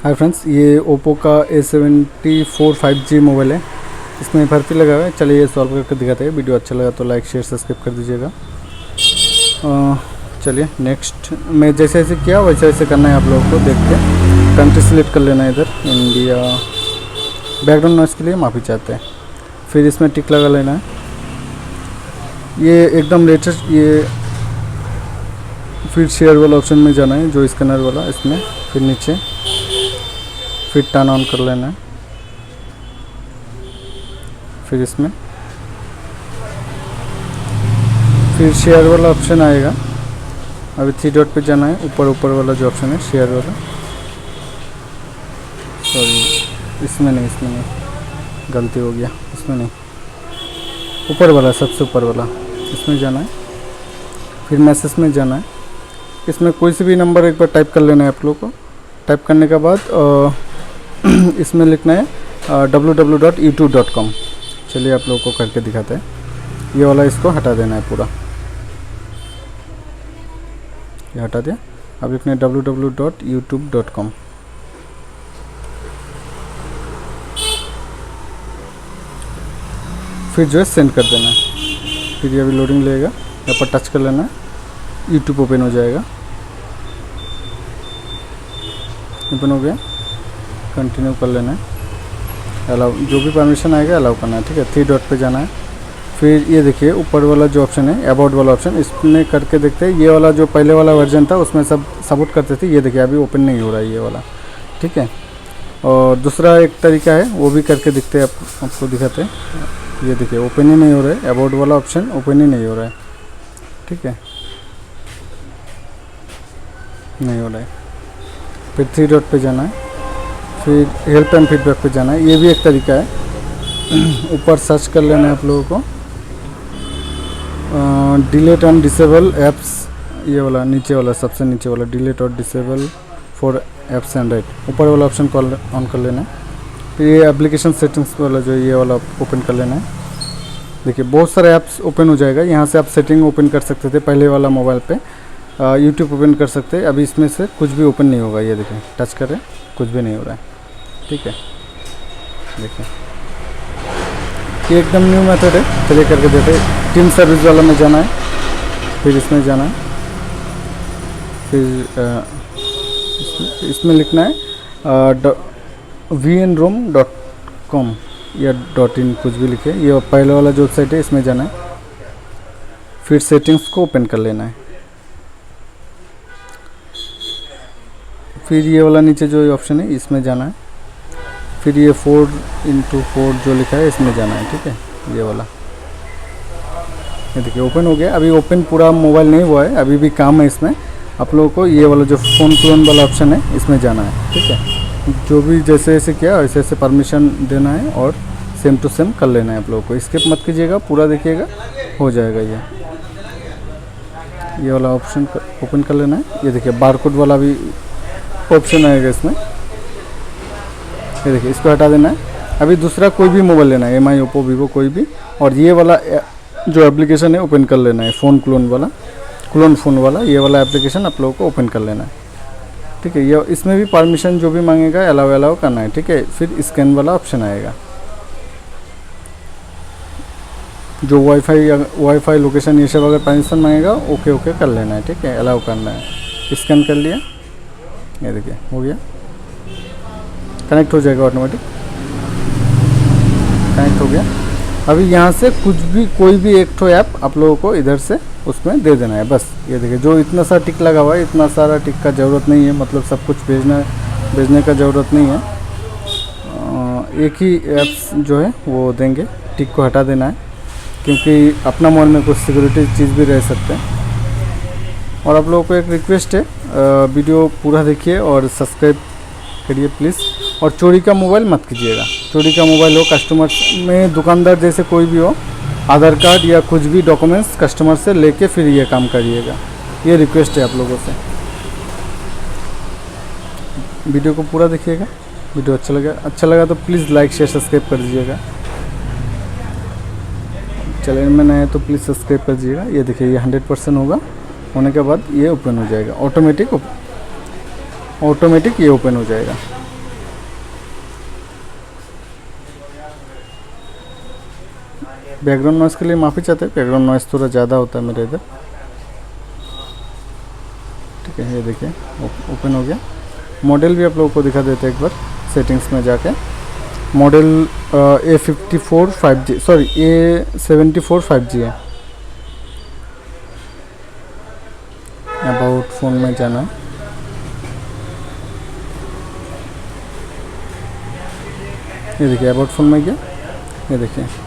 Hi friends, ये Oppo का A74 5G mobile है। इसमें FRP लगा हुआ है। चलिए ये सॉल्व करके दिखाते हैं। वीडियो अच्छा लगा तो लाइक शेयर सब्सक्राइब कर दीजिएगा। चलिए नेक्स्ट, मैं जैसे जैसे किया वैसे वैसे करना है आप लोगों को। देख के कंट्री सिलेक्ट कर लेना है। इधर इंडिया, बैकग्राउंड नॉइस के लिए माफ़ी चाहते हैं। फिर इसमें टिक लगा लेना है। ये एकदम लेटेस्ट, ये फिर शेयर वाला ऑप्शन में जाना है, जो स्कैनर वाला, इसमें फिर नीचे फिर टर्न ऑन कर लेना है। फिर इसमें फिर शेयर वाला ऑप्शन आएगा। अभी 3 डॉट पे जाना है, ऊपर ऊपर वाला जो ऑप्शन है शेयर वाला। सॉरी, इसमें नहीं, गलती हो गया। इसमें नहीं, ऊपर वाला, सबसे ऊपर वाला, इसमें जाना है। फिर मैसेज में जाना है। इसमें कोई से भी नंबर एक बार टाइप कर लेना है आप लोग को। टाइप करने के बाद इसमें लिखना है www.youtube.com। चलिए आप लोगों को करके दिखाते हैं। ये वाला इसको हटा देना है पूरा। ये हटा दिया। अब लिखना है www.youtube.com। फिर जो है सेंड कर देना है। फिर ये अभी लोडिंग लेगा। यहाँ पर टच कर लेना है, यूट्यूब ओपन हो जाएगा। ओपन हो गया, कंटिन्यू कर लेना है। अलाउ, जो भी परमिशन आएगा अलाउ करना है। ठीक है, 3 डॉट पे जाना है। फिर ये देखिए ऊपर वाला जो ऑप्शन है, अबाउट वाला ऑप्शन, इसमें करके देखते हैं। ये वाला जो पहले वाला वर्जन था उसमें सब सपोर्ट करते थे। ये देखिए अभी ओपन नहीं हो रहा है ये वाला। ठीक है, और दूसरा एक तरीका है, वो भी करके दिखते हैं, आपको दिखाते हैं। ये देखिए ओपन ही नहीं हो रहा है, अबाउट वाला ऑप्शन ओपन ही नहीं हो रहा है। ठीक है, नहीं हो रहा है। फिर 3 डॉट पे जाना है। फिर हेल्प एंड फीडबैक पे जाना है। ये भी एक तरीका है। ऊपर सर्च कर लेना है आप लोगों को, डिलीट एंड डिसेबल एप्स। ये वाला नीचे वाला, सबसे नीचे वाला, डिलीट और डिसेबल फॉर एप्स एंड्रॉइड, ऊपर वाला ऑप्शन को ऑन कर लेना है। फिर ये एप्लीकेशन सेटिंग्स वाला जो ये वाला ओपन कर लेना है। देखिए बहुत सारे ऐप्स ओपन हो जाएगा। यहाँ से आप सेटिंग ओपन कर सकते थे पहले वाला मोबाइल पे। यूट्यूब ओपन कर सकते हैं। अभी इसमें से कुछ भी ओपन नहीं होगा। ये देखिए टच करें, कुछ भी नहीं हो रहा है। ठीक है, देखिए ये एकदम न्यू मेथड है। चलिए करके देते हैं। टीम सर्विस वाला में जाना है। फिर इसमें जाना है। फिर इसमें लिखना है vnrom.com या .in, कुछ भी लिखे। ये पहले वाला जो वेबसाइट है, इसमें जाना है। फिर सेटिंग्स को ओपन कर लेना है। फिर ये वाला नीचे जो ऑप्शन है इसमें जाना है। फिर ये 4x4 जो लिखा है इसमें जाना है। ठीक है, ये वाला, ये देखिए ओपन हो गया। अभी ओपन पूरा मोबाइल नहीं हुआ है, अभी भी काम है इसमें। आप लोगों को ये वाला जो फ़ोन क्लोन वाला ऑप्शन है इसमें जाना है। ठीक है, जो भी जैसे जैसे किया वैसे वैसे परमिशन देना है और सेम टू सेम कर लेना है आप लोगों को। स्किप मत कीजिएगा, पूरा देखिएगा, हो जाएगा। ये वाला ऑप्शन ओपन कर लेना है। ये देखिए बारकोड वाला भी ऑप्शन आएगा इसमें। ये देखिए इसको हटा देना है। अभी दूसरा कोई भी मोबाइल लेना है, MI, ओप्पो, वीवो, कोई भी, और ये वाला जो एप्लीकेशन है ओपन कर लेना है। फ़ोन क्लोन वाला, क्लोन फ़ोन वाला, ये वाला एप्लीकेशन आप लोगों को ओपन कर लेना है। ठीक है, ये इसमें भी परमिशन जो भी मांगेगा अलाउ करना है। ठीक है, फिर स्कैन वाला ऑप्शन आएगा। जो वाईफाई लोकेशन ये सब अगर परमिशन मांगेगा ओके कर लेना है। ठीक है, अलाउ करना है। स्कैन कर लिया, ये देखिए हो गया, कनेक्ट हो जाएगा ऑटोमेटिक। कनेक्ट हो गया। अभी यहाँ से कुछ भी, कोई भी एक ठो ऐप आप लोगों को इधर से उसमें दे देना है बस। ये देखिए जो इतना सा टिक लगा हुआ है, इतना सारा टिक का ज़रूरत नहीं है, मतलब सब कुछ भेजने का ज़रूरत नहीं है। एक ही ऐप्स जो है वो देंगे। टिक को हटा देना है, क्योंकि अपना मोबाइल में कुछ सिक्योरिटी चीज़ भी रह सकते हैं। और आप लोगों को एक रिक्वेस्ट है, वीडियो पूरा देखिए और सब्सक्राइब करिए प्लीज़। और चोरी का मोबाइल मत कीजिएगा। चोरी का मोबाइल हो, कस्टमर में, दुकानदार जैसे कोई भी हो, आधार कार्ड या कुछ भी डॉक्यूमेंट्स कस्टमर से लेके फिर ये काम करिएगा। ये रिक्वेस्ट है आप लोगों से। वीडियो को पूरा देखिएगा। वीडियो अच्छा लगा तो प्लीज़ लाइक शेयर सब्सक्राइब कर दीजिएगा। चैनल में नए तो प्लीज़ सब्सक्राइब कर दीजिएगा। ये देखिए ये 100% होगा, होने के बाद ये ओपन हो जाएगा ऑटोमेटिक ये ओपन हो जाएगा। बैकग्राउंड नॉइस के लिए माफ़ी चाहते हैं, बैकग्राउंड नॉइस थोड़ा ज़्यादा होता है मेरे इधर। ठीक है, ये देखिए ओपन हो गया। मॉडल भी आप लोगों को दिखा देते हैं एक बार सेटिंग्स में जाके। Model A54 5G, sorry A74 5G है। अबाउट फ़ोन में जाना है, ये देखिए अबाउट फ़ोन में गया, ये देखिए